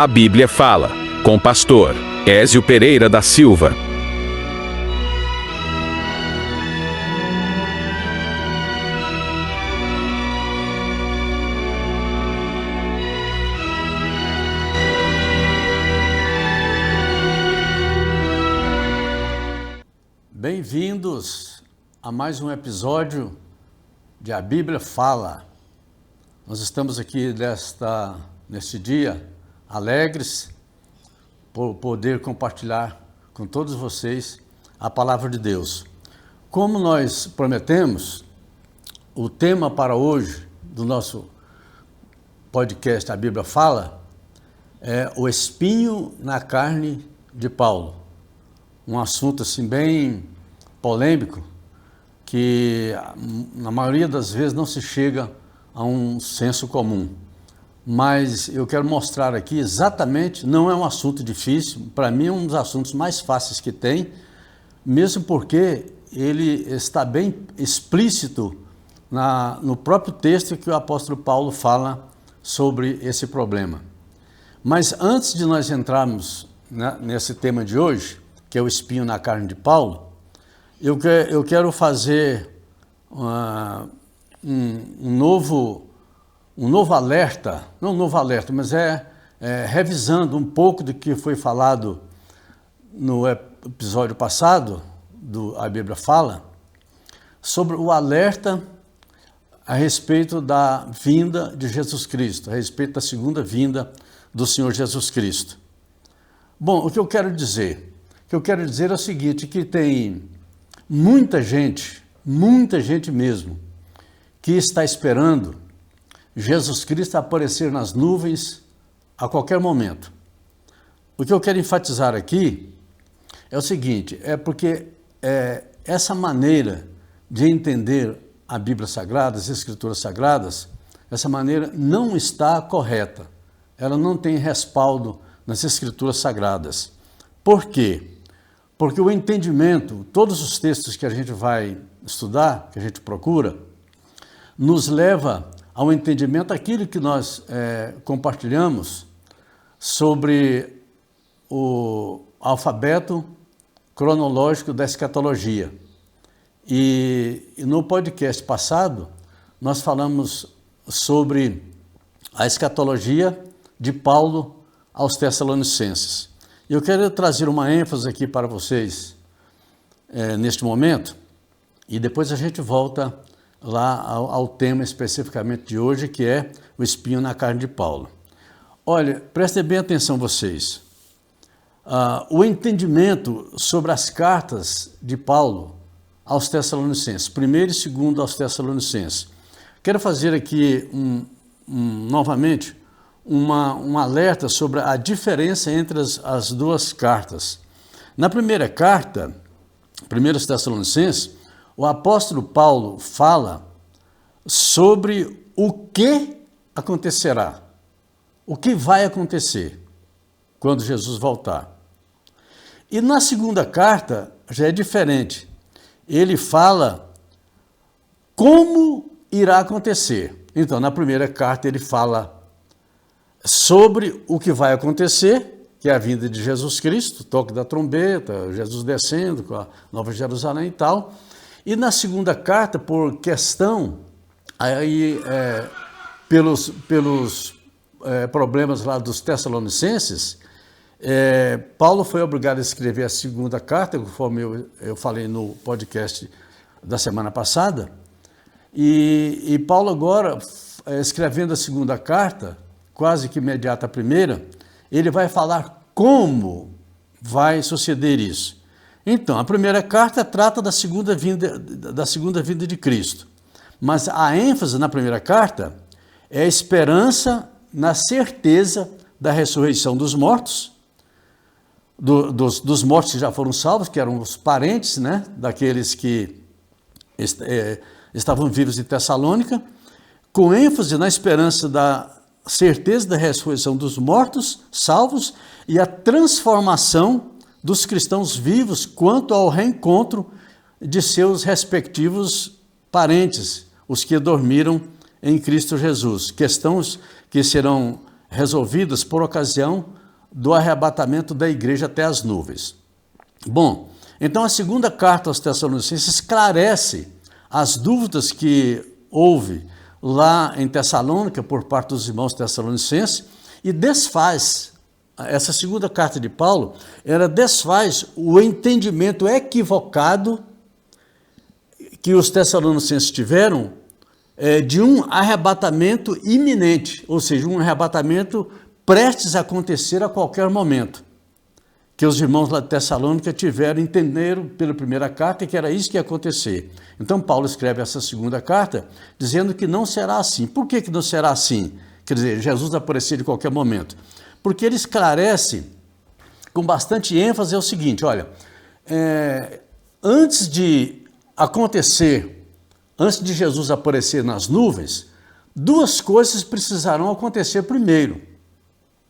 A Bíblia Fala, com o pastor Ézio Pereira da Silva. Bem-vindos a mais um episódio de A Bíblia Fala. Nós estamos aqui neste dia alegres por poder compartilhar com todos vocês a palavra de Deus. Como nós prometemos, o tema para hoje do nosso podcast A Bíblia Fala é o espinho na carne de Paulo. Um assunto assim bem polêmico, que na maioria das vezes não se chega a um senso comum. Mas eu quero mostrar aqui exatamente, não é um assunto difícil, para mim é um dos assuntos mais fáceis que tem, mesmo porque ele está bem explícito no próprio texto que o apóstolo Paulo fala sobre esse problema. Mas antes de nós entrarmos nesse tema de hoje, que é o espinho na carne de Paulo, eu quero fazer um novo alerta, não um novo alerta, mas revisando um pouco do que foi falado no episódio passado, A Bíblia Fala, sobre o alerta a respeito da vinda de Jesus Cristo, a respeito da segunda vinda do Senhor Jesus Cristo. Bom, o que eu quero dizer? O que eu quero dizer é o seguinte, que tem muita gente mesmo, que está esperando Jesus Cristo aparecer nas nuvens a qualquer momento. O que eu quero enfatizar aqui é o seguinte, é porque essa maneira de entender a Bíblia Sagrada, as Escrituras Sagradas, essa maneira não está correta. Ela não tem respaldo nas Escrituras Sagradas. Por quê? Porque o entendimento, todos os textos que a gente vai estudar, que a gente procura, nos leva ao entendimento daquilo que nós compartilhamos sobre o alfabeto cronológico da escatologia. E no podcast passado, nós falamos sobre a escatologia de Paulo aos Tessalonicenses. Eu quero trazer uma ênfase aqui para vocês neste momento, e depois a gente volta lá ao tema especificamente de hoje, que é o espinho na carne de Paulo. Olha, prestem bem atenção vocês. O entendimento sobre as cartas de Paulo aos Tessalonicenses, 1º e 2º aos Tessalonicenses. Quero fazer aqui novamente um alerta sobre a diferença entre as duas cartas. Na primeira carta, 1 Tessalonicenses, o apóstolo Paulo fala sobre o que acontecerá, o que vai acontecer quando Jesus voltar. E na segunda carta já é diferente. Ele fala como irá acontecer. Então, na primeira carta ele fala sobre o que vai acontecer, que é a vinda de Jesus Cristo, toque da trombeta, Jesus descendo com a Nova Jerusalém e tal. E na segunda carta, por questão, pelos problemas lá dos Tessalonicenses, Paulo foi obrigado a escrever a segunda carta, conforme eu falei no podcast da semana passada, e Paulo agora, escrevendo a segunda carta, quase que imediata à primeira, ele vai falar como vai suceder isso. Então, a primeira carta trata da segunda vinda de Cristo, mas a ênfase na primeira carta é a esperança na certeza da ressurreição dos mortos, dos mortos que já foram salvos, que eram os parentes, né, daqueles que estavam vivos em Tessalônica, com ênfase na esperança da certeza da ressurreição dos mortos, salvos, e a transformação dos cristãos vivos quanto ao reencontro de seus respectivos parentes, os que dormiram em Cristo Jesus. Questões que serão resolvidas por ocasião do arrebatamento da igreja até as nuvens. Bom, então a segunda carta aos Tessalonicenses esclarece as dúvidas que houve lá em Tessalônica por parte dos irmãos tessalonicenses e desfaz, essa segunda carta de Paulo, ela desfaz o entendimento equivocado que os tessalonicenses tiveram de um arrebatamento iminente, ou seja, um arrebatamento prestes a acontecer a qualquer momento, que os irmãos lá de Tessalônica entenderam pela primeira carta que era isso que ia acontecer. Então Paulo escreve essa segunda carta dizendo que não será assim. Por que não será assim? Quer dizer, Jesus aparecer de qualquer momento. Porque ele esclarece com bastante ênfase o seguinte, olha, antes de acontecer, antes de Jesus aparecer nas nuvens, duas coisas precisarão acontecer primeiro,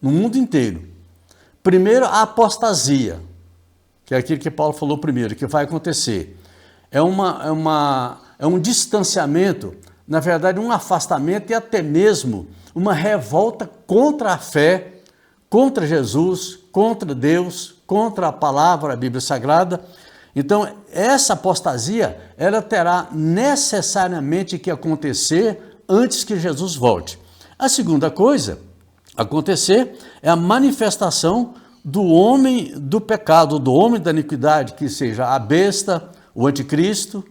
no mundo inteiro. Primeiro, a apostasia, que é aquilo que Paulo falou primeiro, que vai acontecer. É um distanciamento, na verdade, um afastamento e até mesmo uma revolta contra a fé, contra Jesus, contra Deus, contra a palavra, a Bíblia Sagrada. Então, essa apostasia, ela terá necessariamente que acontecer antes que Jesus volte. A segunda coisa acontecer é a manifestação do homem do pecado, do homem da iniquidade, que seja a besta, o anticristo,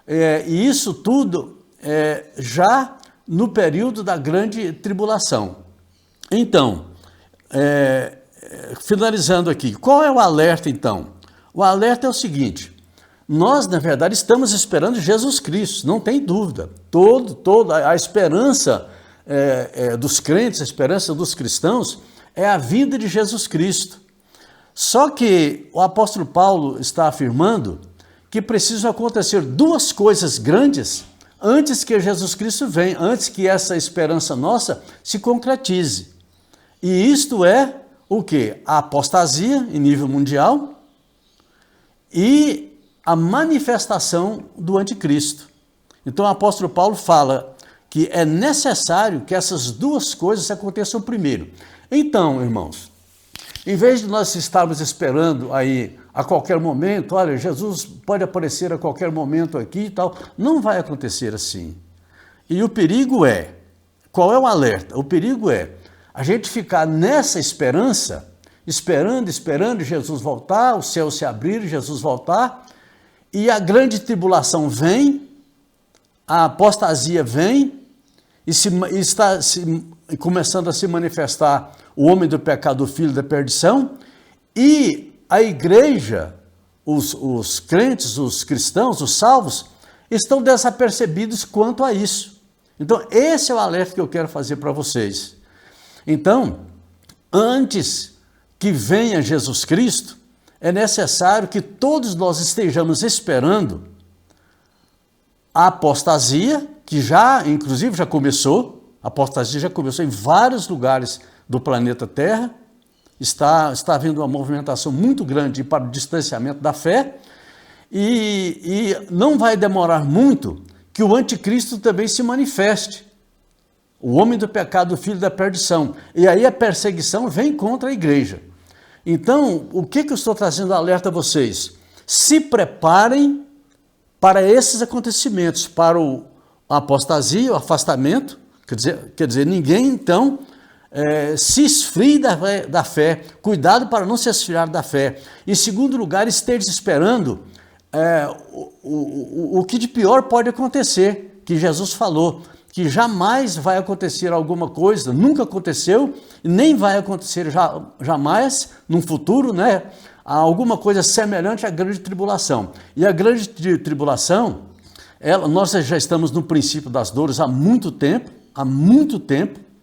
e isso tudo já no período da grande tribulação. Então, finalizando aqui, qual é o alerta então? O alerta é o seguinte, nós na verdade estamos esperando Jesus Cristo, não tem dúvida, toda a esperança dos crentes, a esperança dos cristãos é a vinda de Jesus Cristo. Só que o apóstolo Paulo está afirmando que precisam acontecer duas coisas grandes antes que Jesus Cristo venha, antes que essa esperança nossa se concretize. E isto é o quê? A apostasia em nível mundial e a manifestação do anticristo. Então o apóstolo Paulo fala que é necessário que essas duas coisas aconteçam primeiro. Então, irmãos, em vez de nós estarmos esperando aí a qualquer momento, olha, Jesus pode aparecer a qualquer momento aqui e tal, não vai acontecer assim. E o perigo qual é o alerta? O perigo a gente ficar nessa esperança, esperando Jesus voltar, o céu se abrir, Jesus voltar, e a grande tribulação vem, a apostasia vem, e está começando a se manifestar o homem do pecado, o filho da perdição, e a igreja, os crentes, os cristãos, os salvos, estão desapercebidos quanto a isso. Então, esse é o alerta que eu quero fazer para vocês. Então, antes que venha Jesus Cristo, é necessário que todos nós estejamos esperando a apostasia, que inclusive já começou, a apostasia já começou em vários lugares do planeta Terra, está havendo uma movimentação muito grande para o distanciamento da fé, e não vai demorar muito que o anticristo também se manifeste, o homem do pecado, o filho da perdição, e aí a perseguição vem contra a igreja. Então, o que eu estou trazendo alerta a vocês? Se preparem para esses acontecimentos, para a apostasia, o afastamento, quer dizer, ninguém então se esfrie da fé, cuidado para não se esfriar da fé. Em segundo lugar, esteja esperando o que de pior pode acontecer, que Jesus falou, que jamais vai acontecer alguma coisa, nunca aconteceu, e nem vai acontecer jamais, num futuro, né? Alguma coisa semelhante à grande tribulação. E a grande tribulação, nós já estamos no princípio das dores há muito tempo,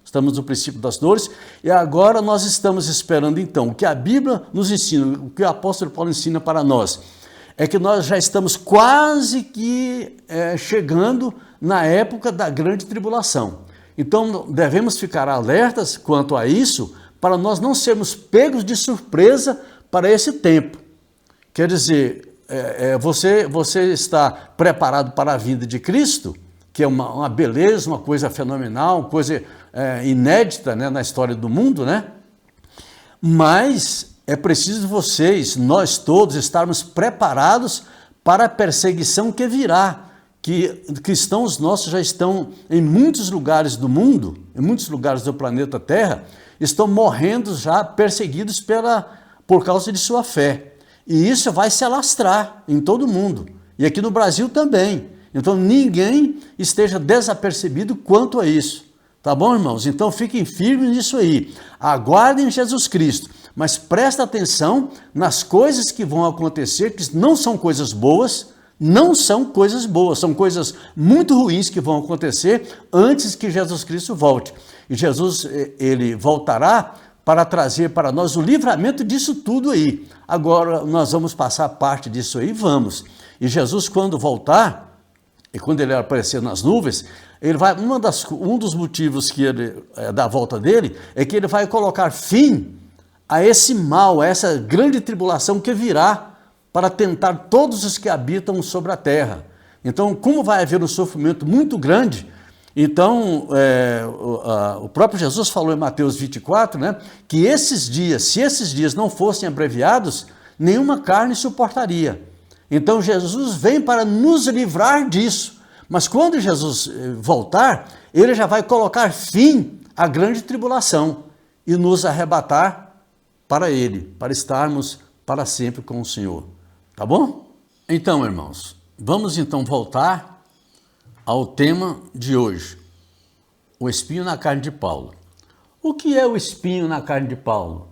estamos no princípio das dores, e agora nós estamos esperando então, o que a Bíblia nos ensina, o que o apóstolo Paulo ensina para nós, é que nós já estamos quase que chegando na época da grande tribulação. Então devemos ficar alertas quanto a isso, para nós não sermos pegos de surpresa para esse tempo. Quer dizer, você está preparado para a vinda de Cristo, que é uma beleza, uma coisa fenomenal, uma coisa inédita, né, na história do mundo, né? Mas é preciso vocês, nós todos, estarmos preparados para a perseguição que virá, que cristãos nossos já estão em muitos lugares do mundo, em muitos lugares do planeta Terra, estão morrendo já perseguidos por causa de sua fé. E isso vai se alastrar em todo mundo, e aqui no Brasil também. Então ninguém esteja desapercebido quanto a isso. Tá bom, irmãos? Então fiquem firmes nisso aí. Aguardem Jesus Cristo, mas presta atenção nas coisas que vão acontecer, que não são coisas boas, não são coisas boas, são coisas muito ruins que vão acontecer antes que Jesus Cristo volte. E Jesus, ele voltará para trazer para nós o livramento disso tudo aí. Agora nós vamos passar parte disso aí, vamos. E Jesus, quando voltar, e quando ele aparecer nas nuvens, ele vai, um dos motivos que da volta dele é que ele vai colocar fim a esse mal, a essa grande tribulação que virá para tentar todos os que habitam sobre a terra. Então, como vai haver um sofrimento muito grande, então o próprio Jesus falou em Mateus 24, né, que esses dias, se esses dias não fossem abreviados, nenhuma carne suportaria. Então Jesus vem para nos livrar disso. Mas quando Jesus voltar, ele já vai colocar fim à grande tribulação e nos arrebatar para ele, para estarmos para sempre com o Senhor. Tá bom? Então, irmãos, vamos então voltar ao tema de hoje, o espinho na carne de Paulo. O que é o espinho na carne de Paulo?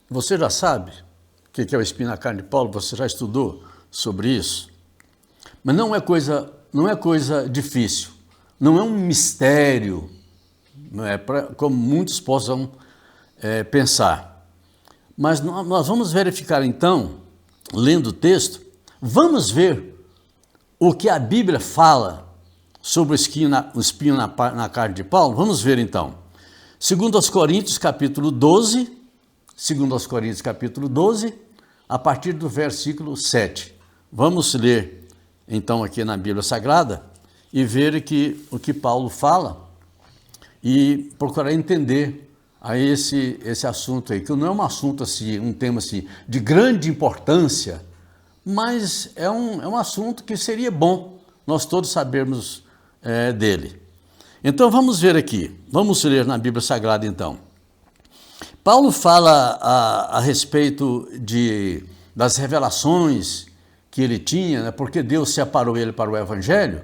Você já sabe o que é o espinho na carne de Paulo? Você já estudou sobre isso? Mas não é coisa difícil, não é um mistério, não é como muitos possam pensar. Mas nós vamos verificar então, lendo o texto, vamos ver o que a Bíblia fala sobre o espinho na carne de Paulo. Vamos ver então. 2 Coríntios capítulo 12, 2 Coríntios capítulo 12, a partir do versículo 7. Vamos ler então aqui na Bíblia Sagrada e ver o que Paulo fala e procurar entender a esse assunto aí, que não é um assunto assim, um tema assim de grande importância, mas é um assunto que seria bom nós todos sabermos dele. Então vamos ver aqui, vamos ler na Bíblia Sagrada então. Paulo fala a respeito das revelações que ele tinha, né, porque Deus separou ele para o Evangelho,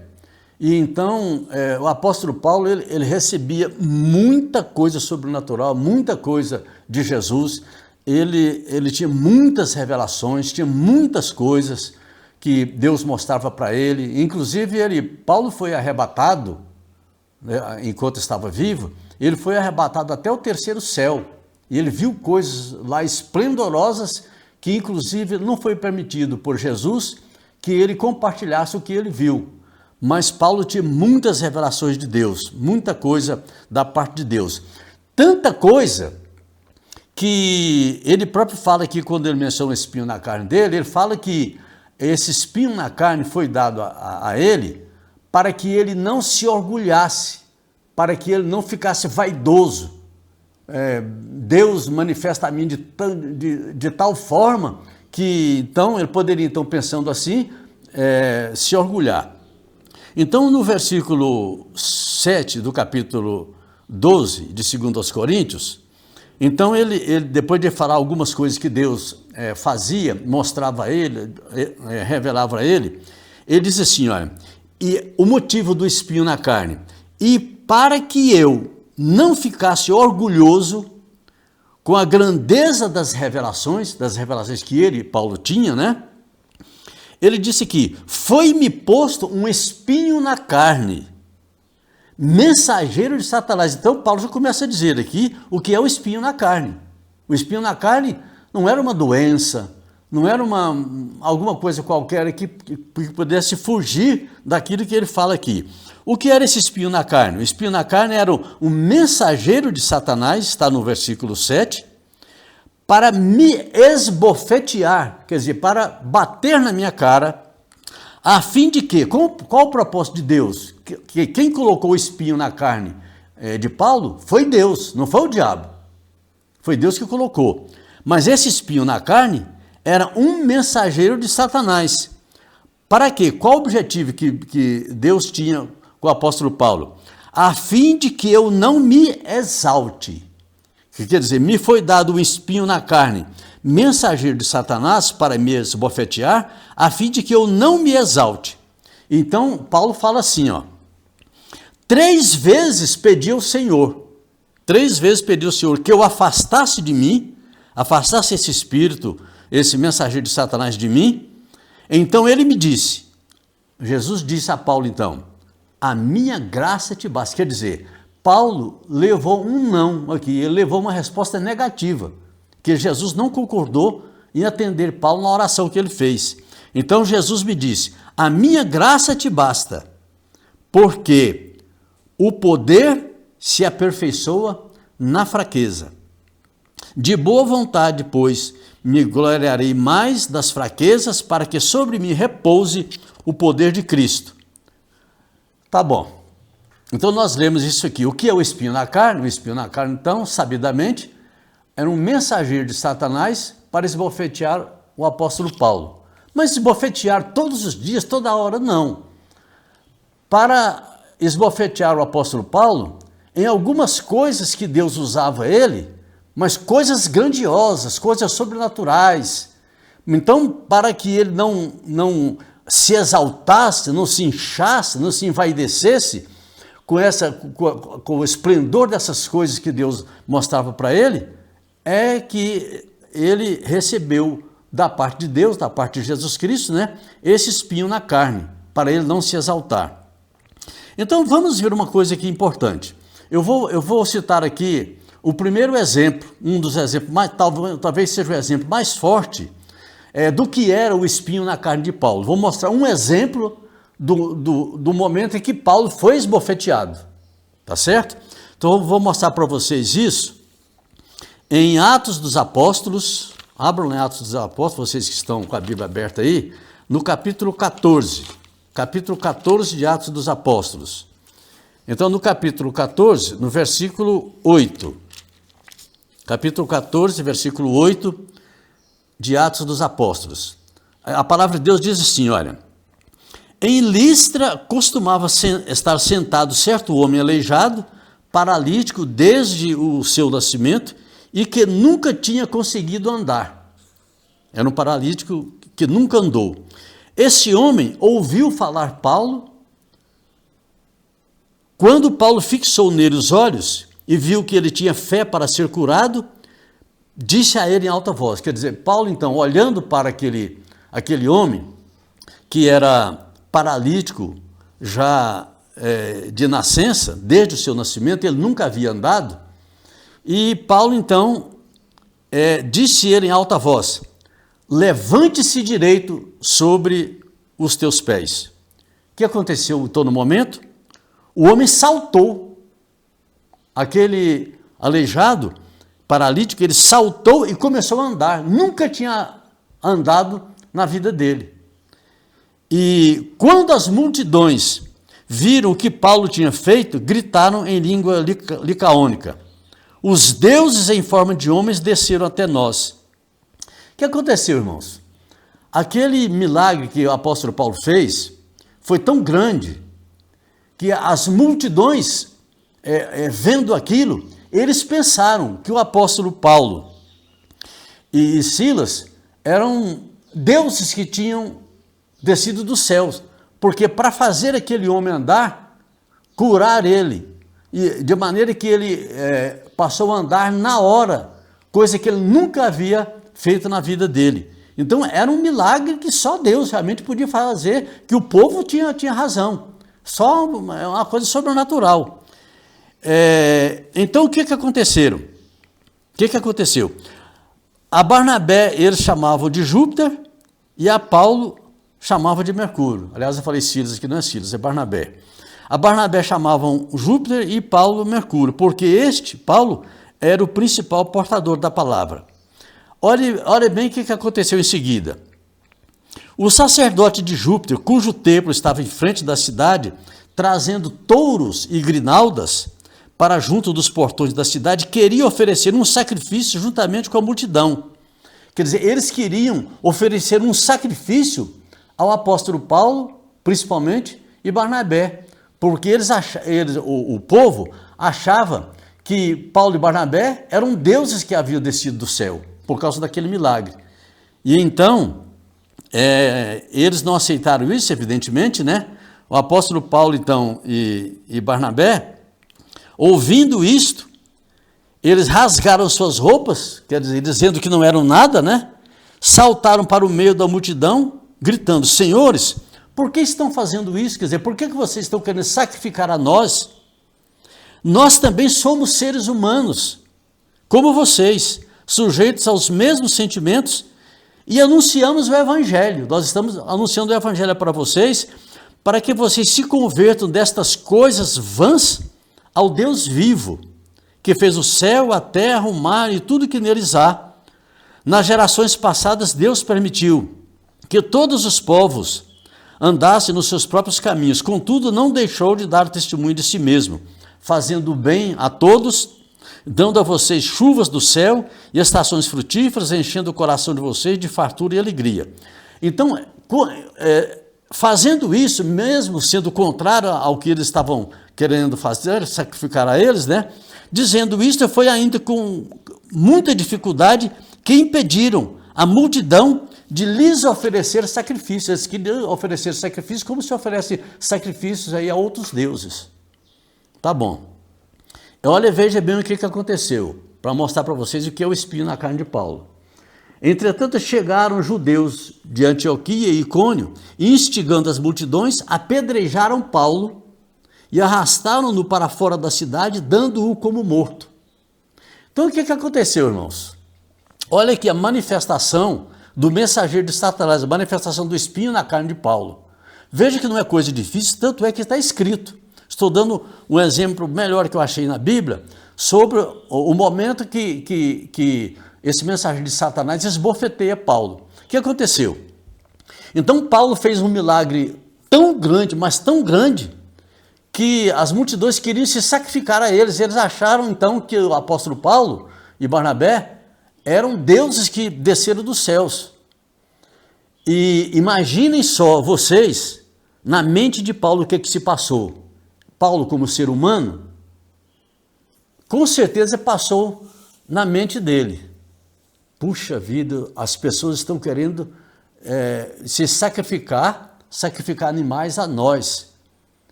e então o apóstolo Paulo, ele recebia muita coisa sobrenatural, muita coisa de Jesus, ele tinha muitas revelações, tinha muitas coisas que Deus mostrava para ele, inclusive Paulo foi arrebatado, né, enquanto estava vivo, ele foi arrebatado até o terceiro céu, e ele viu coisas lá esplendorosas, que inclusive não foi permitido por Jesus que ele compartilhasse o que ele viu. Mas Paulo tinha muitas revelações de Deus, muita coisa da parte de Deus. Tanta coisa que ele próprio fala aqui, quando ele menciona o espinho na carne dele, ele fala que esse espinho na carne foi dado a ele para que ele não se orgulhasse, para que ele não ficasse vaidoso. Deus manifesta a mim de tal forma que então ele poderia, então, pensando assim, se orgulhar. Então, no versículo 7 do capítulo 12 de 2 Coríntios, então ele depois de falar algumas coisas que Deus fazia, mostrava a ele, revelava a ele, ele diz assim, olha, e o motivo do espinho na carne, e para que eu não ficasse orgulhoso com a grandeza das revelações que Paulo tinha, né? Ele disse que foi-me posto um espinho na carne, mensageiro de Satanás. Então Paulo já começa a dizer aqui o que é o espinho na carne. O espinho na carne não era uma doença, não era alguma coisa qualquer que pudesse fugir daquilo que ele fala aqui. O que era esse espinho na carne? O espinho na carne era um mensageiro de Satanás, está no versículo 7, para me esbofetear, quer dizer, para bater na minha cara, a fim de que, qual o propósito de Deus? Quem colocou o espinho na carne de Paulo foi Deus, não foi o diabo. Foi Deus que colocou. Mas esse espinho na carne era um mensageiro de Satanás. Para quê? Qual o objetivo que Deus tinha com o apóstolo Paulo? A fim de que eu não me exalte. Que quer dizer, me foi dado um espinho na carne, mensageiro de Satanás para me esbofetear, a fim de que eu não me exalte. Então, Paulo fala assim, 3 vezes pedi ao Senhor, 3 vezes pedi ao Senhor que eu afastasse de mim, afastasse esse espírito, esse mensageiro de Satanás de mim. Então ele me disse, Jesus disse a Paulo então, a minha graça te basta. Quer dizer, Paulo levou um não aqui, ele levou uma resposta negativa, que Jesus não concordou em atender Paulo na oração que ele fez. Então Jesus me disse, a minha graça te basta, porque o poder se aperfeiçoa na fraqueza. De boa vontade, pois, me gloriarei mais das fraquezas, para que sobre mim repouse o poder de Cristo. Tá bom. Então nós lemos isso aqui. O que é o espinho na carne? O espinho na carne, então, sabidamente, era um mensageiro de Satanás para esbofetear o apóstolo Paulo. Mas esbofetear todos os dias, toda hora, não. Para esbofetear o apóstolo Paulo, em algumas coisas que Deus usava ele, mas coisas grandiosas, coisas sobrenaturais. Então, para que ele não se exaltasse, não se inchasse, não se envaidecesse com o esplendor dessas coisas que Deus mostrava para ele, é que ele recebeu da parte de Deus, da parte de Jesus Cristo, esse espinho na carne, para ele não se exaltar. Então, vamos ver uma coisa aqui importante. Eu vou citar aqui o primeiro exemplo, um dos exemplos, talvez seja o exemplo mais forte do que era o espinho na carne de Paulo. Vou mostrar um exemplo do momento em que Paulo foi esbofeteado, tá certo? Então eu vou mostrar para vocês isso em Atos dos Apóstolos. Abram em Atos dos Apóstolos, vocês que estão com a Bíblia aberta aí, no capítulo 14 de Atos dos Apóstolos. Então no capítulo 14, no versículo 8, capítulo 14, versículo 8 de Atos dos Apóstolos. A palavra de Deus diz assim, olha, em Listra costumava estar sentado certo homem aleijado, paralítico desde o seu nascimento e que nunca tinha conseguido andar. Era um paralítico que nunca andou. Esse homem ouviu falar Paulo. Quando Paulo fixou nele os olhos e viu que ele tinha fé para ser curado, disse a ele em alta voz. Quer dizer, Paulo então, olhando para aquele homem que era paralítico já de nascença, desde o seu nascimento, ele nunca havia andado, e Paulo então disse ele em alta voz, levante-se direito sobre os teus pés. O que aconteceu então no momento? O homem saltou, aquele aleijado, paralítico, ele saltou e começou a andar, nunca tinha andado na vida dele. E quando as multidões viram o que Paulo tinha feito, gritaram em língua licaônica, os deuses em forma de homens desceram até nós. O que aconteceu, irmãos? Aquele milagre que o apóstolo Paulo fez foi tão grande que as multidões, vendo aquilo, eles pensaram que o apóstolo Paulo e Silas eram deuses que tinham descido dos céus, porque para fazer aquele homem andar, curar ele, e de maneira que ele passou a andar na hora, coisa que ele nunca havia feito na vida dele. Então era um milagre que só Deus realmente podia fazer, que o povo tinha razão, só uma coisa sobrenatural. Então o que aconteceu? A Barnabé eles chamavam de Júpiter e a Paulo chamavam de Mercúrio. Aliás, eu falei Silas aqui, não é Silas, é Barnabé. A Barnabé chamavam Júpiter e Paulo Mercúrio, porque Paulo, era o principal portador da palavra. Olha bem o que aconteceu em seguida. O sacerdote de Júpiter, cujo templo estava em frente da cidade, trazendo touros e grinaldas, para junto dos portões da cidade, queria oferecer um sacrifício juntamente com a multidão. Quer dizer, eles queriam oferecer um sacrifício ao apóstolo Paulo, principalmente, e Barnabé, porque o povo achava que Paulo e Barnabé eram deuses que haviam descido do céu, por causa daquele milagre. E então, eles não aceitaram isso, evidentemente, né? O apóstolo Paulo, então, e Barnabé, ouvindo isto, eles rasgaram suas roupas, quer dizer, dizendo que não eram nada, né? Saltaram para o meio da multidão, gritando: senhores, por que estão fazendo isso? Quer dizer, por que vocês estão querendo sacrificar a nós? Nós também somos seres humanos, como vocês, sujeitos aos mesmos sentimentos, e anunciamos o Evangelho. Nós estamos anunciando o Evangelho para vocês, para que vocês se convertam destas coisas vãs ao Deus vivo, que fez o céu, a terra, o mar e tudo que neles há. Nas gerações passadas, Deus permitiu que todos os povos andassem nos seus próprios caminhos, contudo não deixou de dar testemunho de si mesmo, fazendo bem a todos, dando a vocês chuvas do céu e estações frutíferas, enchendo o coração de vocês de fartura e alegria. Então, fazendo isso, mesmo sendo contrário ao que eles estavam querendo fazer, sacrificar a eles, né? Dizendo isso, foi ainda com muita dificuldade que impediram a multidão de lhes oferecer sacrifícios. Eles queriam oferecer sacrifícios como se oferece sacrifícios aí a outros deuses. Tá bom. Olha, veja bem o que aconteceu, para mostrar para vocês o que é o espinho na carne de Paulo. Entretanto, chegaram judeus de Antioquia e Icônio, e instigando as multidões, apedrejaram Paulo e arrastaram-no para fora da cidade, dando-o como morto. Então, o que aconteceu, irmãos? Olha aqui a manifestação do mensageiro de Satanás, a manifestação do espinho na carne de Paulo. Veja que não é coisa difícil, tanto é que está escrito. Estou dando um exemplo melhor que eu achei na Bíblia, sobre o momento que esse mensageiro de Satanás esbofeteia Paulo. O que aconteceu? Então, Paulo fez um milagre tão grande, mas tão grande, que as multidões queriam se sacrificar a eles. Eles acharam então que o apóstolo Paulo e Barnabé eram deuses que desceram dos céus. E imaginem só vocês, na mente de Paulo, o que se passou. Paulo, como ser humano, com certeza passou na mente dele: puxa vida, as pessoas estão querendo se sacrificar animais a nós.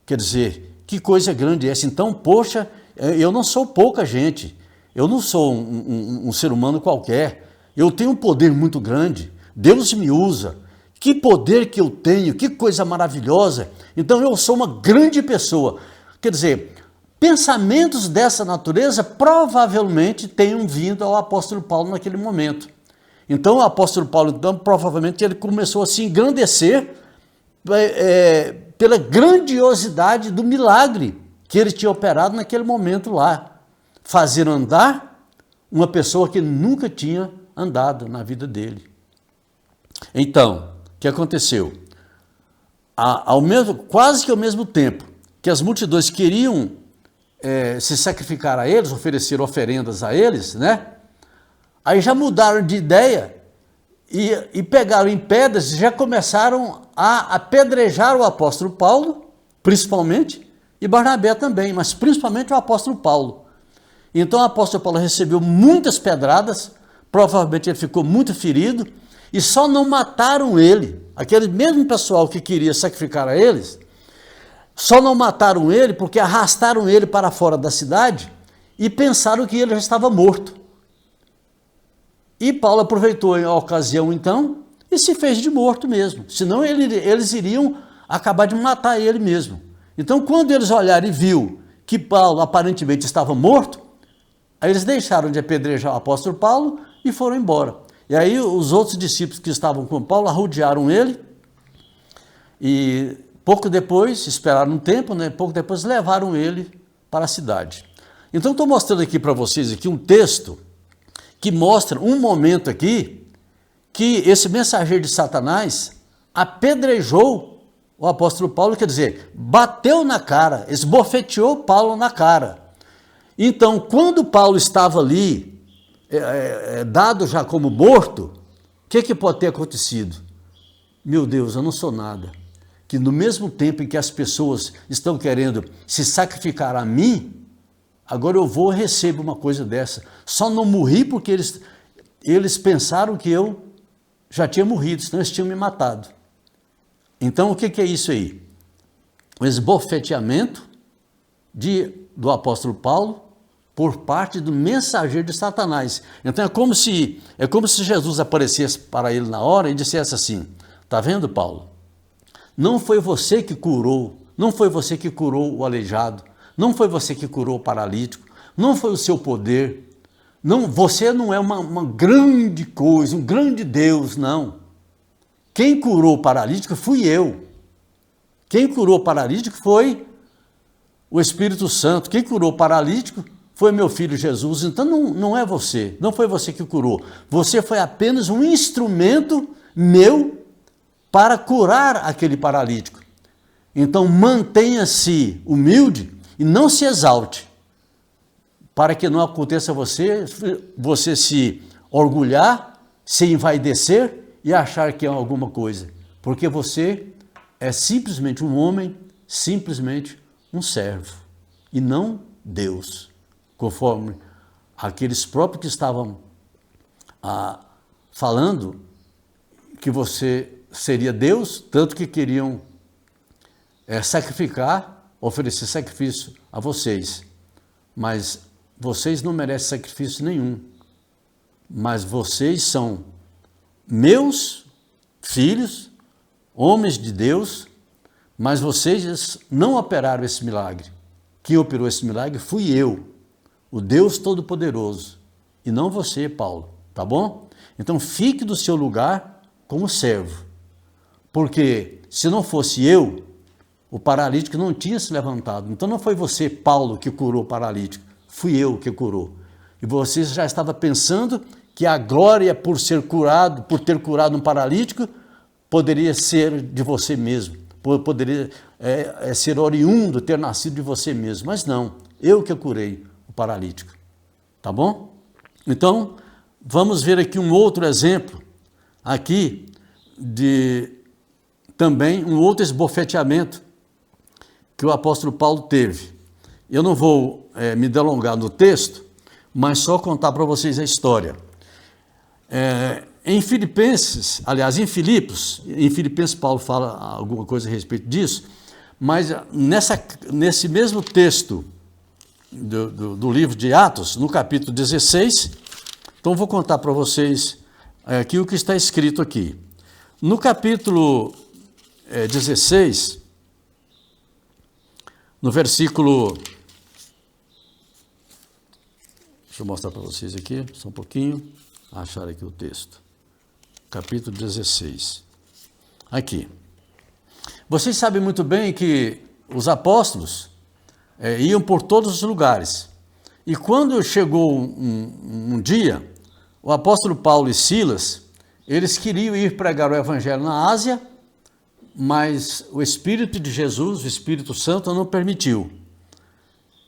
Quer dizer, que coisa grande é essa? Então, poxa, eu não sou pouca gente, eu não sou um ser humano qualquer, eu tenho um poder muito grande, Deus me usa, que poder que eu tenho, que coisa maravilhosa, então eu sou uma grande pessoa. Quer dizer, pensamentos dessa natureza provavelmente tenham vindo ao apóstolo Paulo naquele momento. Então, o apóstolo Paulo, então, provavelmente, ele começou a se engrandecer pela grandiosidade do milagre que ele tinha operado naquele momento lá. Fazer andar uma pessoa que nunca tinha andado na vida dele. Então, o que aconteceu? Quase que ao mesmo tempo que as multidões queriam se sacrificar a eles, oferecer oferendas a eles, né? Aí já mudaram de ideia e pegaram em pedras e já começaram a apedrejar o apóstolo Paulo, principalmente, e Barnabé também, mas principalmente o apóstolo Paulo. Então o apóstolo Paulo recebeu muitas pedradas, provavelmente ele ficou muito ferido, e só não mataram ele, aquele mesmo pessoal que queria sacrificar a eles, só não mataram ele porque arrastaram ele para fora da cidade e pensaram que ele já estava morto. E Paulo aproveitou a ocasião então e se fez de morto mesmo, senão eles iriam acabar de matar ele mesmo. Então, quando eles olharam e viu que Paulo aparentemente estava morto, aí eles deixaram de apedrejar o apóstolo Paulo e foram embora. E aí os outros discípulos que estavam com Paulo arrodearam ele e pouco depois, esperaram um tempo, né? Pouco depois levaram ele para a cidade. Então, estou mostrando aqui para vocês aqui um texto que mostra um momento aqui que esse mensageiro de Satanás apedrejou o apóstolo Paulo, quer dizer, bateu na cara, esbofeteou Paulo na cara. Então, quando Paulo estava ali, dado já como morto, o que pode ter acontecido? Meu Deus, eu não sou nada. Que no mesmo tempo em que as pessoas estão querendo se sacrificar a mim, agora eu vou e recebo uma coisa dessa. Só não morri porque eles pensaram que eu já tinha morrido, senão eles tinham me matado. Então, o que é isso aí? O esbofeteamento do apóstolo Paulo por parte do mensageiro de Satanás. Então, é como se Jesus aparecesse para ele na hora e dissesse assim: tá vendo, Paulo? Não foi você que curou, não foi você que curou o aleijado, não foi você que curou o paralítico, não foi o seu poder, não, você não é uma grande coisa, um grande Deus, não. Quem curou o paralítico fui eu. Quem curou o paralítico foi o Espírito Santo. Quem curou o paralítico foi meu filho Jesus. Então não é você, não foi você que curou. Você foi apenas um instrumento meu para curar aquele paralítico. Então mantenha-se humilde e não se exalte, para que não aconteça você se orgulhar, se envaidecer e achar que é alguma coisa, porque você é simplesmente um homem, simplesmente um servo, e não Deus, conforme aqueles próprios que estavam falando que você seria Deus, tanto que queriam oferecer sacrifício a vocês, mas vocês não merecem sacrifício nenhum, mas vocês são meus filhos, homens de Deus, mas vocês não operaram esse milagre. Quem operou esse milagre fui eu, o Deus Todo-Poderoso, e não você, Paulo, tá bom? Então fique do seu lugar como servo, porque se não fosse eu, o paralítico não tinha se levantado. Então não foi você, Paulo, que curou o paralítico, fui eu que curou. E você já estava pensando que a glória por ter curado um paralítico, poderia ser de você mesmo, poderia ser oriundo, ter nascido de você mesmo, mas não, eu que curei o paralítico, tá bom? Então, vamos ver aqui um outro exemplo, aqui, de também um outro esbofeteamento que o apóstolo Paulo teve. Eu não vou me delongar no texto, mas só contar para vocês a história. Em Filipenses Paulo fala alguma coisa a respeito disso, mas nesse mesmo texto do livro de Atos, no capítulo 16, então vou contar para vocês aqui o que está escrito aqui. No capítulo 16, no versículo... Deixa eu mostrar para vocês aqui, só um pouquinho, achar aqui o texto. Capítulo 16. Aqui. Vocês sabem muito bem que os apóstolos iam por todos os lugares. E quando chegou um dia, o apóstolo Paulo e Silas, eles queriam ir pregar o evangelho na Ásia, mas o Espírito de Jesus, o Espírito Santo, não permitiu.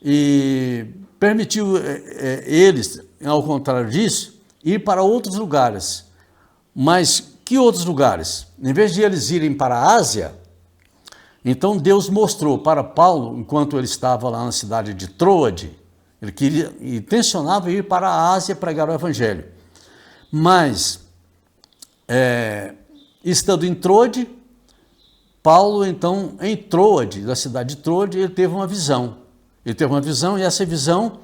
E permitiu eles, ao contrário disso, ir para outros lugares. Mas que outros lugares? Em vez de eles irem para a Ásia, então Deus mostrou para Paulo, enquanto ele estava lá na cidade de Troade, ele intencionava ir para a Ásia pregar o evangelho. Mas, estando em Troade, Paulo, então, em Troade, da cidade de Troade, ele teve uma visão. Ele teve uma visão e essa visão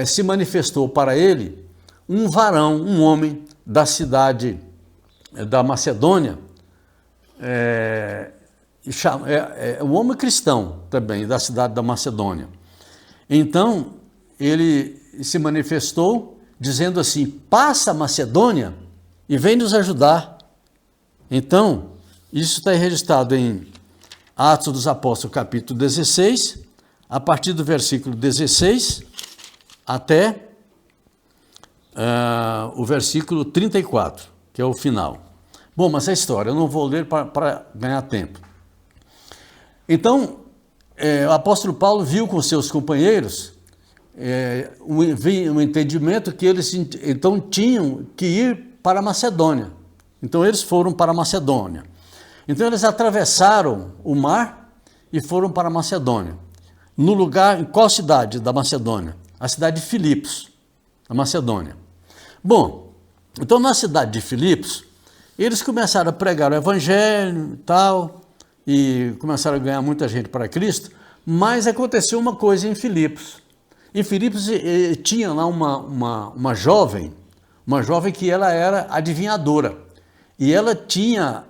se manifestou para ele um varão, um homem da cidade da Macedônia, um homem cristão também, da cidade da Macedônia. Então, ele se manifestou dizendo assim: passa a Macedônia e vem nos ajudar. Então, isso está registrado em Atos dos Apóstolos, capítulo 16, a partir do versículo 16 até o versículo 34, que é o final. Bom, mas é história, eu não vou ler para ganhar tempo. Então, o apóstolo Paulo viu com seus companheiros um entendimento que eles então tinham que ir para a Macedônia. Então eles foram para a Macedônia. Então eles atravessaram o mar e foram para a Macedônia. No lugar, em qual cidade da Macedônia? A cidade de Filipos, a Macedônia. Bom, então na cidade de Filipos, eles começaram a pregar o evangelho e tal, e começaram a ganhar muita gente para Cristo, mas aconteceu uma coisa em Filipos. Em Filipos tinha lá uma jovem que ela era adivinhadora, e ela tinha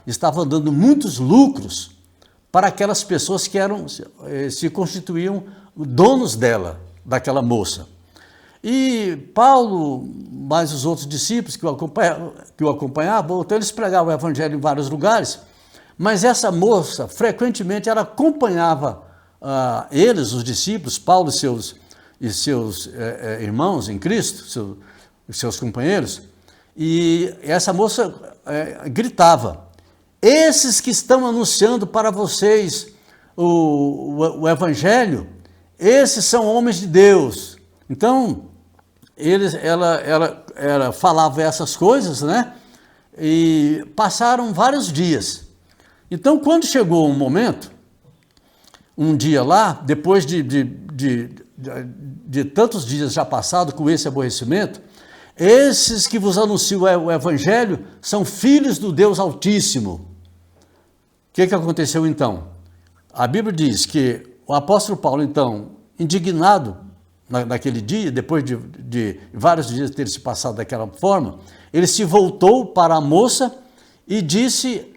estava dando muitos lucros para aquelas pessoas que se constituíam donos daquela moça. E Paulo, mais os outros discípulos que o acompanhavam, então eles pregavam o evangelho em vários lugares, mas essa moça, frequentemente, ela acompanhava eles, os discípulos, Paulo e seus irmãos em Cristo, seus companheiros, e essa moça gritava: esses que estão anunciando para vocês o evangelho, esses são homens de Deus. Então, ela falava essas coisas, né? E passaram vários dias. Então, quando chegou um dia lá, depois de tantos dias já passados com esse aborrecimento, esses que vos anunciam o evangelho são filhos do Deus Altíssimo. O que aconteceu então? A Bíblia diz que o apóstolo Paulo, então, indignado naquele dia, depois de vários dias ter se passado daquela forma, ele se voltou para a moça e disse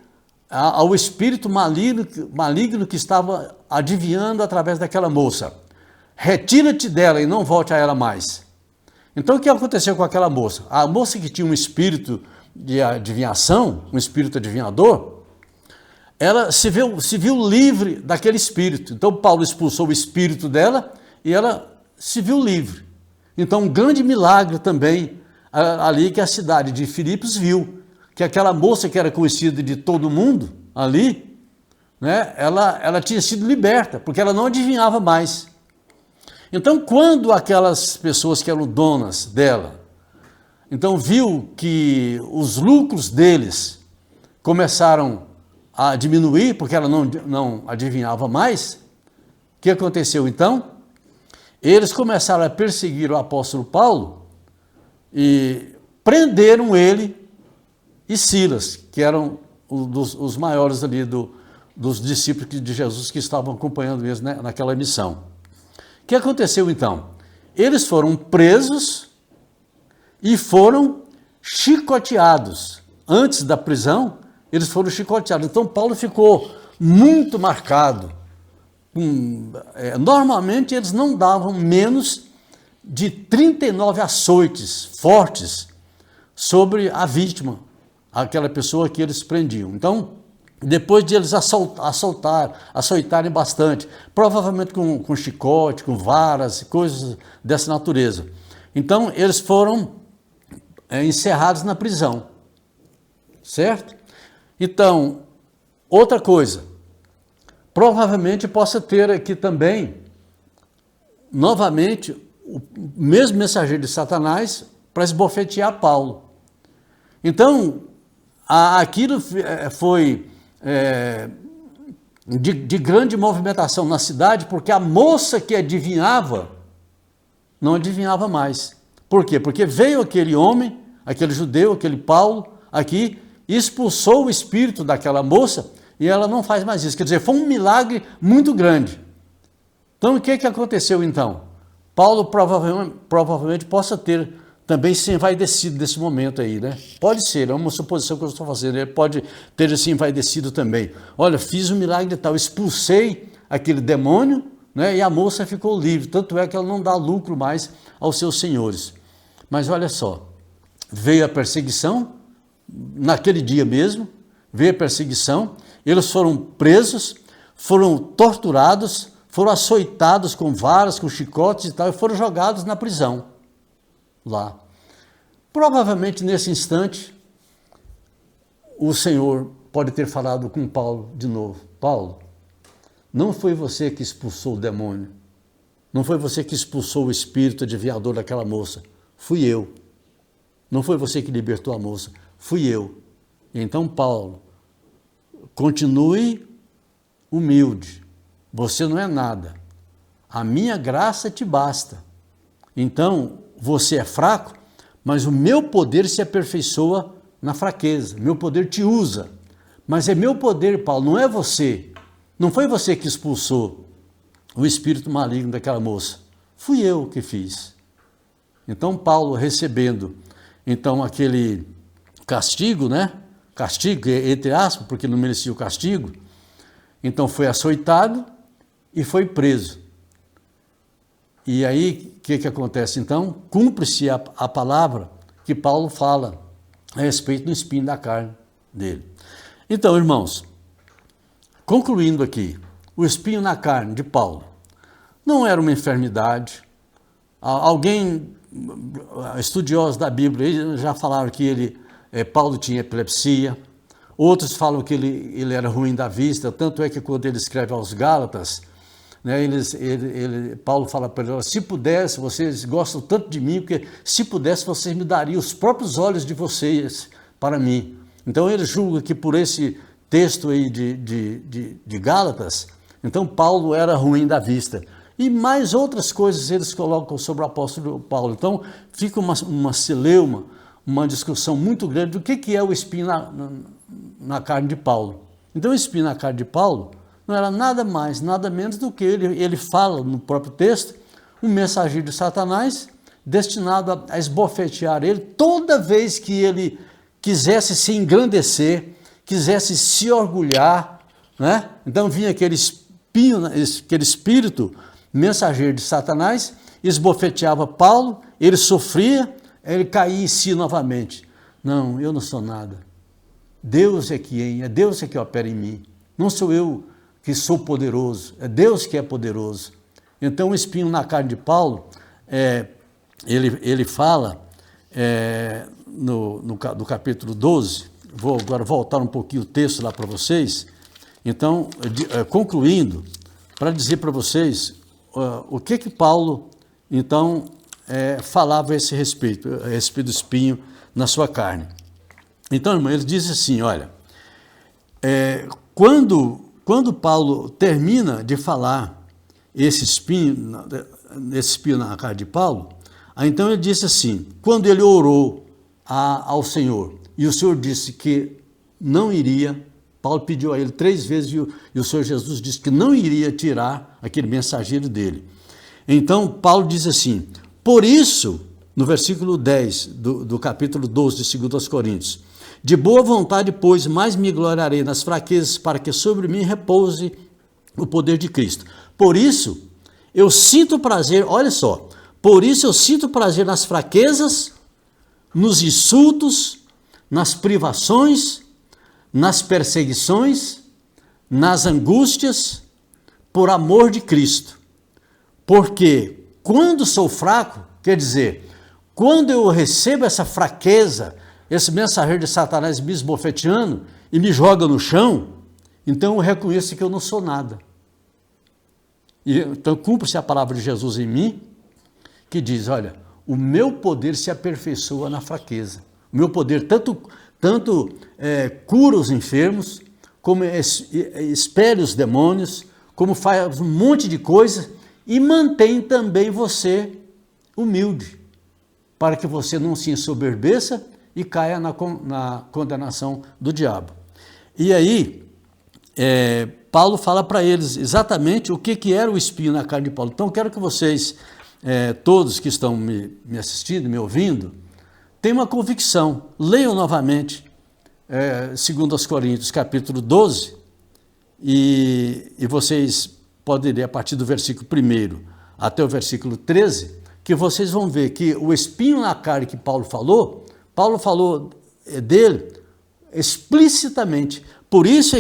ao espírito maligno que estava adivinhando através daquela moça: retira-te dela e não volte a ela mais. Então o que aconteceu com aquela moça? A moça que tinha um espírito de adivinhação, um espírito adivinhador, ela se viu livre daquele espírito. Então Paulo expulsou o espírito dela e ela se viu livre. Então um grande milagre também ali que a cidade de Filipos viu, que aquela moça que era conhecida de todo mundo ali, né, ela tinha sido liberta, porque ela não adivinhava mais. Então, quando aquelas pessoas que eram donas dela, então viu que os lucros deles começaram a diminuir, porque ela não adivinhava mais, o que aconteceu então? Eles começaram a perseguir o apóstolo Paulo e prenderam ele e Silas, que eram os maiores ali dos discípulos de Jesus que estavam acompanhando eles, né, naquela missão. O que aconteceu então? Eles foram presos e foram chicoteados. Antes da prisão, eles foram chicoteados. Então Paulo ficou muito marcado. Normalmente eles não davam menos de 39 açoites fortes sobre a vítima, aquela pessoa que eles prendiam. Então, depois de eles açoitarem bastante, provavelmente com chicote, com varas, coisas dessa natureza. Então, eles foram encerrados na prisão, certo? Então, outra coisa, provavelmente possa ter aqui também, novamente, o mesmo mensageiro de Satanás para esbofetear Paulo. Então, aquilo foi de grande movimentação na cidade, porque a moça que adivinhava, não adivinhava mais. Por quê? Porque veio aquele homem, aquele judeu, aquele Paulo, aqui, e expulsou o espírito daquela moça, e ela não faz mais isso. Quer dizer, foi um milagre muito grande. Então, o que aconteceu então? Paulo provavelmente possa ter também se envaidecido desse momento aí, né? Pode ser, é uma suposição que eu estou fazendo, ele pode ter se envaidecido também. Olha, fiz um milagre tal, expulsei aquele demônio, né? E a moça ficou livre, tanto é que ela não dá lucro mais aos seus senhores. Mas olha só, veio a perseguição, naquele dia mesmo, veio a perseguição, eles foram presos, foram torturados, foram açoitados com varas, com chicotes e tal, e foram jogados na prisão. Lá. Provavelmente nesse instante, o Senhor pode ter falado com Paulo de novo: Paulo, não foi você que expulsou o demônio, Não foi você que expulsou o espírito adivinhador daquela moça, fui eu. Não foi você que libertou a moça, fui eu. Então, Paulo, continue humilde. Você não é nada. A minha graça te basta. Então, você é fraco, mas o meu poder se aperfeiçoa na fraqueza. Meu poder te usa. Mas é meu poder, Paulo, não é você. Não foi você que expulsou o espírito maligno daquela moça. Fui eu que fiz. Então, Paulo recebendo, então, aquele castigo, né? Castigo, entre aspas, porque não merecia o castigo. Então, foi açoitado e foi preso. E aí, o que acontece então? Cumpre-se a palavra que Paulo fala a respeito do espinho da carne dele. Então, irmãos, concluindo aqui, o espinho na carne de Paulo não era uma enfermidade. Alguém, estudiosos da Bíblia, já falaram que Paulo tinha epilepsia. Outros falam que ele era ruim da vista, tanto é que quando ele escreve aos Gálatas, né, Paulo fala para ele, se pudesse, vocês gostam tanto de mim, porque se pudesse, vocês me dariam os próprios olhos de vocês para mim. Então ele julga que por esse texto aí de Gálatas, então Paulo era ruim da vista. E mais outras coisas eles colocam sobre o apóstolo Paulo. Então fica uma celeuma, uma discussão muito grande do que é o espinho na carne de Paulo. Então o espinho na carne de Paulo não era nada mais, nada menos do que ele fala no próprio texto, um mensageiro de Satanás destinado a esbofetear ele toda vez que ele quisesse se engrandecer, quisesse se orgulhar, né? Então vinha aquele espírito mensageiro de Satanás, esbofeteava Paulo, ele sofria, ele caía em si novamente. Não, eu não sou nada. Deus é Deus é que opera em mim. Não sou eu que sou poderoso, é Deus que é poderoso. Então o espinho na carne de Paulo, ele fala no capítulo 12, vou agora voltar um pouquinho o texto lá para vocês, então, concluindo, para dizer para vocês o que Paulo, então, falava a esse respeito do espinho na sua carne. Então, irmão, ele diz assim, olha, quando Paulo termina de falar esse espinho na carne de Paulo, então ele disse assim, quando ele orou ao Senhor, e o Senhor disse que não iria, Paulo pediu a ele 3 vezes, e o Senhor Jesus disse que não iria tirar aquele mensageiro dele. Então, Paulo diz assim, por isso, no versículo 10 do capítulo 12 de 2 Coríntios, de boa vontade, pois, mais me gloriarei nas fraquezas, para que sobre mim repouse o poder de Cristo. Por isso, eu sinto prazer, olha só, por isso eu sinto prazer nas fraquezas, nos insultos, nas privações, nas perseguições, nas angústias, por amor de Cristo. Porque quando sou fraco, quer dizer, quando eu recebo essa fraqueza, esse mensageiro de Satanás me esbofeteando e me joga no chão, então eu reconheço que eu não sou nada. Então cumpre-se a palavra de Jesus em mim, que diz, olha, o meu poder se aperfeiçoa na fraqueza. O meu poder tanto cura os enfermos, como expele os demônios, como faz um monte de coisa e mantém também você humilde, para que você não se ensoberbeça e caia na condenação do diabo. E aí, Paulo fala para eles exatamente o que era o espinho na carne de Paulo. Então, eu quero que vocês, todos que estão me assistindo, me ouvindo, tenham uma convicção. Leiam novamente 2 Coríntios, capítulo 12, e vocês podem ler a partir do versículo 1 até o versículo 13, que vocês vão ver que o espinho na carne que Paulo falou dele explicitamente. Por isso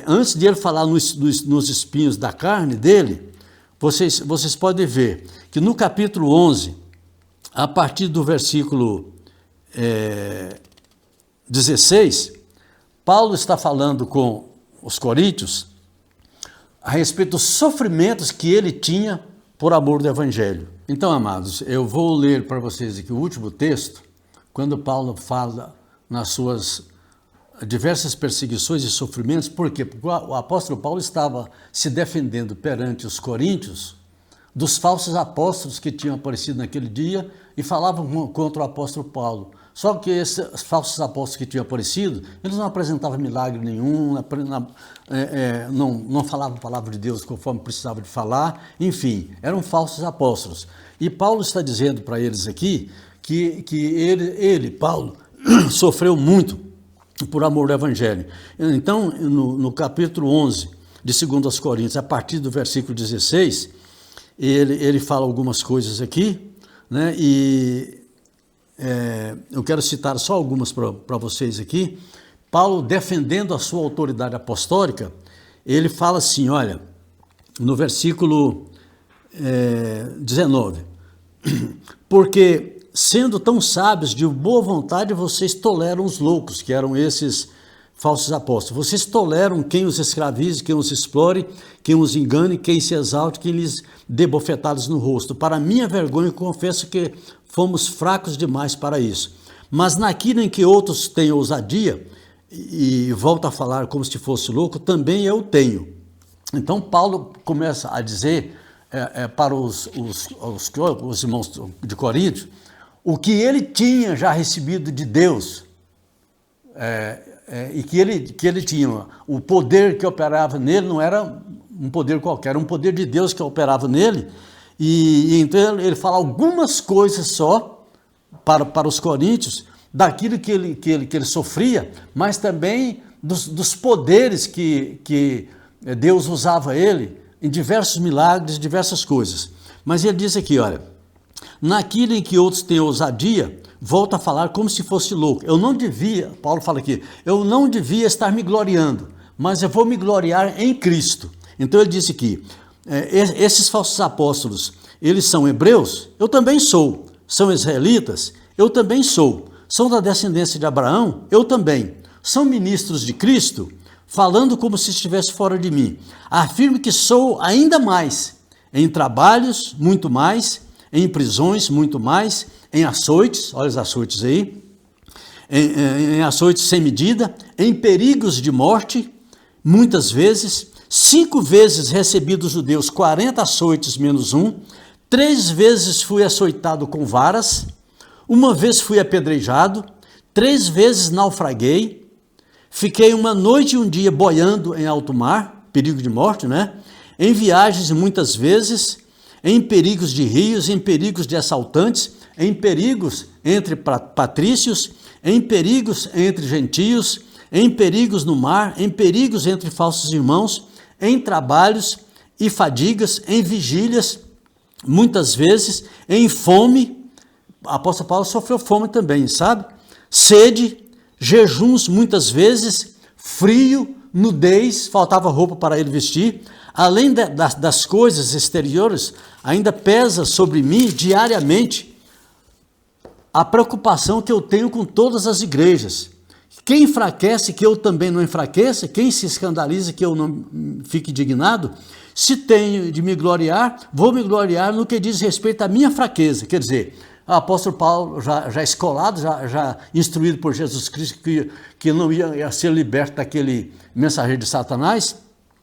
antes de ele falar nos espinhos da carne dele, vocês podem ver que no capítulo 11, a partir do versículo 16, Paulo está falando com os coríntios a respeito dos sofrimentos que ele tinha por amor do Evangelho. Então, amados, eu vou ler para vocês aqui o último texto, quando Paulo fala nas suas diversas perseguições e sofrimentos. Por quê? Porque o apóstolo Paulo estava se defendendo perante os coríntios dos falsos apóstolos que tinham aparecido naquele dia e falavam contra o apóstolo Paulo. Só que esses falsos apóstolos que tinham aparecido, eles não apresentavam milagre nenhum, não falavam a palavra de Deus conforme precisavam de falar, enfim, eram falsos apóstolos. E Paulo está dizendo para eles aqui que ele, Paulo, sofreu muito por amor do Evangelho. Então, no capítulo 11 de 2 Coríntios, a partir do versículo 16, ele fala algumas coisas aqui, né? E eu quero citar só algumas para vocês aqui. Paulo, defendendo a sua autoridade apostólica, ele fala assim, olha, no versículo 19, porque sendo tão sábios, de boa vontade, vocês toleram os loucos, que eram esses falsos apóstolos. Vocês toleram quem os escravize, quem os explore, quem os engane, quem se exalte, quem lhes dê bofetadas no rosto. Para minha vergonha, confesso que fomos fracos demais para isso. Mas naquilo em que outros têm ousadia, e volta a falar como se fosse louco, também eu tenho. Então Paulo começa a dizer para os irmãos de Corinto o que ele tinha já recebido de Deus, e que ele tinha, o poder que operava nele não era um poder qualquer, era um poder de Deus que operava nele, e então ele fala algumas coisas só para os coríntios, daquilo que ele sofria, mas também dos poderes que Deus usava ele em diversos milagres, diversas coisas. Mas ele diz aqui, olha, naquilo em que outros têm ousadia, volta a falar como se fosse louco. Eu não devia, Paulo fala aqui, eu não devia estar me gloriando, mas eu vou me gloriar em Cristo. Então ele disse aqui, esses falsos apóstolos, eles são hebreus? Eu também sou. São israelitas? Eu também sou. São da descendência de Abraão? Eu também. São ministros de Cristo? Falando como se estivesse fora de mim. Afirmo que sou ainda mais. Em trabalhos, muito mais. Em prisões, muito mais. Em açoites, olha os açoites aí. Em açoites sem medida. Em perigos de morte, muitas vezes. 5 vezes recebi dos judeus 40 açoites menos 1. 3 vezes fui açoitado com varas. 1 vez fui apedrejado, 3 vezes naufraguei, fiquei 1 noite e 1 dia boiando em alto mar, perigo de morte, né? Em viagens muitas vezes, em perigos de rios, em perigos de assaltantes, em perigos entre patrícios, em perigos entre gentios, em perigos no mar, em perigos entre falsos irmãos, em trabalhos e fadigas, em vigílias, muitas vezes, em fome. O apóstolo Paulo sofreu fome também, sabe? Sede, jejuns muitas vezes, frio, nudez, faltava roupa para ele vestir. Além das coisas exteriores, ainda pesa sobre mim diariamente a preocupação que eu tenho com todas as igrejas. Quem enfraquece, que eu também não enfraqueça, quem se escandaliza, que eu não fique indignado. Se tenho de me gloriar, vou me gloriar no que diz respeito à minha fraqueza. Quer dizer, o apóstolo Paulo, já escolado, já instruído por Jesus Cristo, que não ia ser liberto daquele mensageiro de Satanás,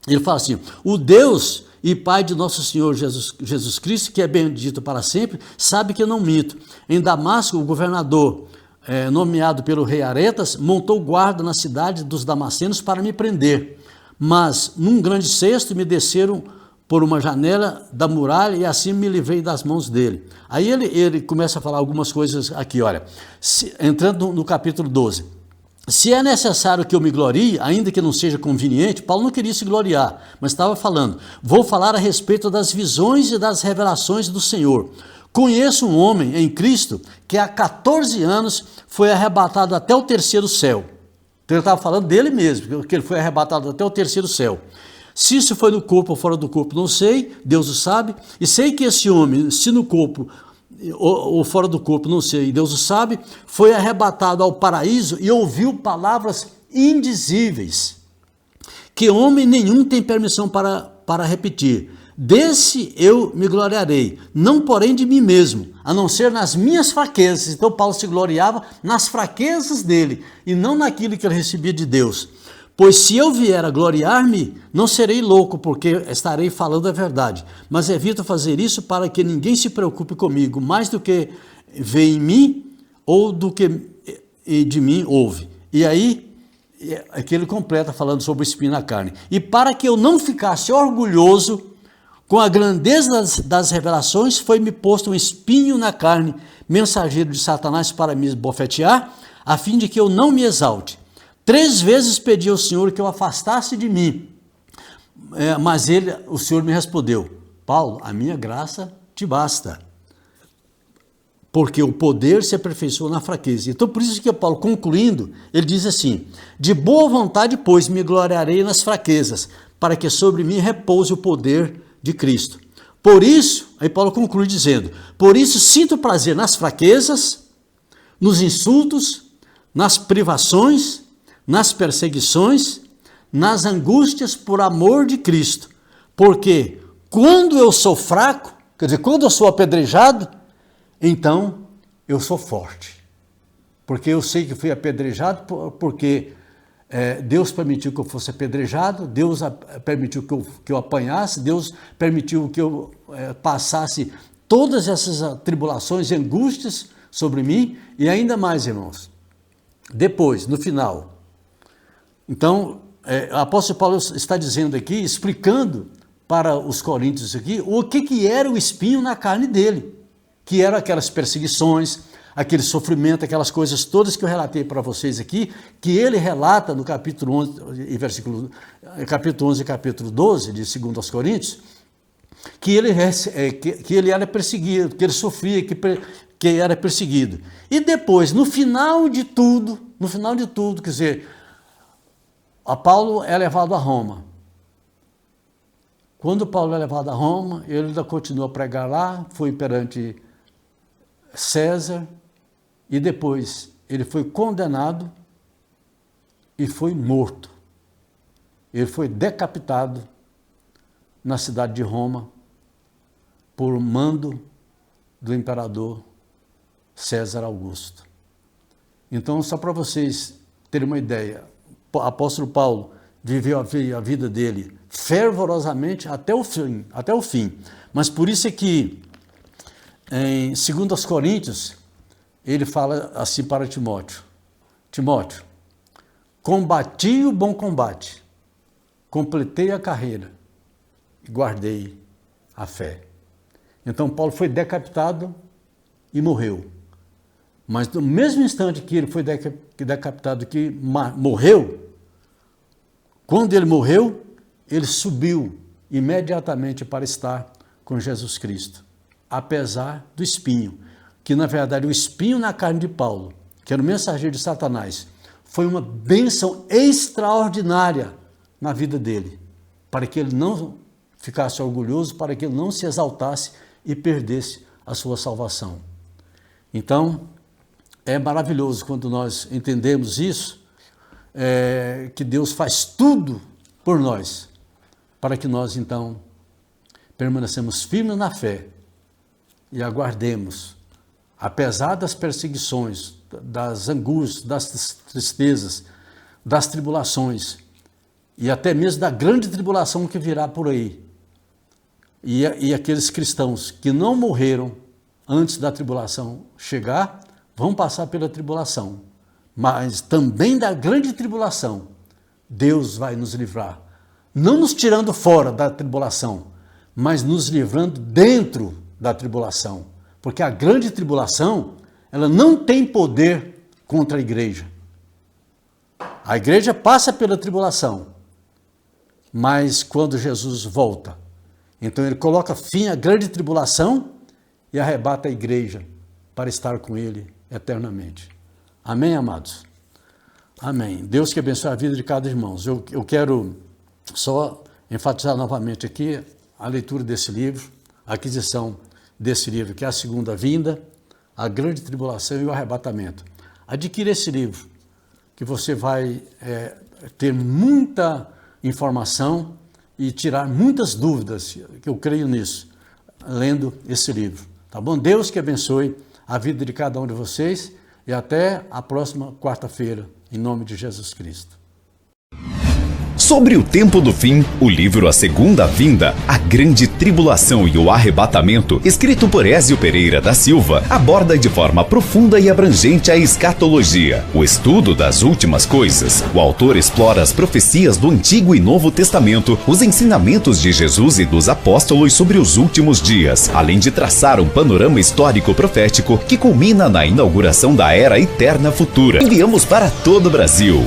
ele fala assim, o Deus e Pai de nosso Senhor Jesus Cristo, que é bendito para sempre, sabe que eu não minto. Em Damasco, o governador, nomeado pelo rei Aretas, montou guarda na cidade dos damascenos para me prender, mas num grande cesto me desceram por uma janela da muralha e assim me livrei das mãos dele. Aí ele começa a falar algumas coisas aqui, olha, entrando no capítulo 12. Se é necessário que eu me glorie, ainda que não seja conveniente, Paulo não queria se gloriar, mas estava falando, vou falar a respeito das visões e das revelações do Senhor. Conheço um homem em Cristo que há 14 anos foi arrebatado até o 3º céu. Então ele estava falando dele mesmo, que ele foi arrebatado até o 3º céu. Se isso foi no corpo ou fora do corpo, não sei, Deus o sabe. E sei que esse homem, se no corpo ou fora do corpo, não sei, Deus o sabe, foi arrebatado ao paraíso e ouviu palavras indizíveis, que homem nenhum tem permissão para para repetir: desse eu me gloriarei, não porém de mim mesmo, a não ser nas minhas fraquezas. Então Paulo se gloriava nas fraquezas dele e não naquilo que ele recebia de Deus. Pois se eu vier a gloriar-me, não serei louco, porque estarei falando a verdade. Mas evito fazer isso para que ninguém se preocupe comigo, mais do que vê em mim ou do que de mim ouve. E aí, aqui ele completa falando sobre o espinho na carne. E para que eu não ficasse orgulhoso com a grandeza das revelações, foi-me posto um espinho na carne, mensageiro de Satanás para me esbofetear, a fim de que eu não me exalte. 3 vezes pedi ao Senhor que eu afastasse de mim, mas o Senhor me respondeu: Paulo, a minha graça te basta, porque o poder se aperfeiçoa na fraqueza. Então, por isso que Paulo, concluindo, ele diz assim: de boa vontade, pois, me gloriarei nas fraquezas, para que sobre mim repouse o poder de Cristo. Por isso, aí Paulo conclui dizendo: por isso sinto prazer nas fraquezas, nos insultos, nas privações, nas perseguições, nas angústias por amor de Cristo. Porque quando eu sou fraco, quer dizer, quando eu sou apedrejado, então eu sou forte. Porque eu sei que fui apedrejado porque Deus permitiu que eu fosse apedrejado, Deus permitiu que eu apanhasse, Deus permitiu que eu passasse todas essas tribulações e angústias sobre mim, e ainda mais, irmãos. Depois, no final, então, o apóstolo Paulo está dizendo aqui, explicando para os coríntios aqui, o que era o espinho na carne dele, que eram aquelas perseguições, aquele sofrimento, aquelas coisas todas que eu relatei para vocês aqui, que ele relata no capítulo 11 e capítulo 12 de 2 aos Coríntios, que ele era perseguido, que ele sofria, que era perseguido. E depois, no final de tudo, quer dizer, Paulo é levado a Roma. Quando Paulo é levado a Roma, ele ainda continua a pregar lá, foi perante César, e depois ele foi condenado e foi morto. Ele foi decapitado na cidade de Roma por mando do imperador César Augusto. Então, só para vocês terem uma ideia, o apóstolo Paulo viveu a vida dele fervorosamente até o fim. Mas por isso é que em 2 Coríntios, ele fala assim para Timóteo: Timóteo, combati o bom combate, completei a carreira e guardei a fé. Então Paulo foi decapitado e morreu. Mas no mesmo instante que ele foi decapitado, que morreu, quando ele morreu, ele subiu imediatamente para estar com Jesus Cristo, apesar do espinho, que na verdade o espinho na carne de Paulo, que era o mensageiro de Satanás, foi uma bênção extraordinária na vida dele, para que ele não ficasse orgulhoso, para que ele não se exaltasse e perdesse a sua salvação. Então, é maravilhoso quando nós entendemos isso, que Deus faz tudo por nós, para que nós, então, permanecemos firmes na fé e aguardemos, apesar das perseguições, das angústias, das tristezas, das tribulações, e até mesmo da grande tribulação que virá por aí. E aqueles cristãos que não morreram antes da tribulação chegar, vão passar pela tribulação, mas também da grande tribulação, Deus vai nos livrar. Não nos tirando fora da tribulação, mas nos livrando dentro da tribulação. Porque a grande tribulação, ela não tem poder contra a igreja. A igreja passa pela tribulação, mas quando Jesus volta, então ele coloca fim à grande tribulação e arrebata a igreja para estar com ele eternamente. Amém, amados? Amém. Deus que abençoe a vida de cada irmão. Eu quero só enfatizar novamente aqui a leitura desse livro, a aquisição desse livro, que é a segunda vinda, a grande tribulação e o arrebatamento. Adquira esse livro, que você vai ter muita informação e tirar muitas dúvidas, que eu creio nisso, lendo esse livro. Tá bom? Deus que abençoe a vida de cada um de vocês e até a próxima quarta-feira, em nome de Jesus Cristo. Sobre o tempo do fim, o livro A Segunda Vinda, a Grande Tribulação e o Arrebatamento, escrito por Ézio Pereira da Silva, aborda de forma profunda e abrangente a escatologia, o estudo das últimas coisas. O autor explora as profecias do Antigo e Novo Testamento, os ensinamentos de Jesus e dos apóstolos sobre os últimos dias, além de traçar um panorama histórico profético que culmina na inauguração da Era Eterna Futura. Enviamos para todo o Brasil.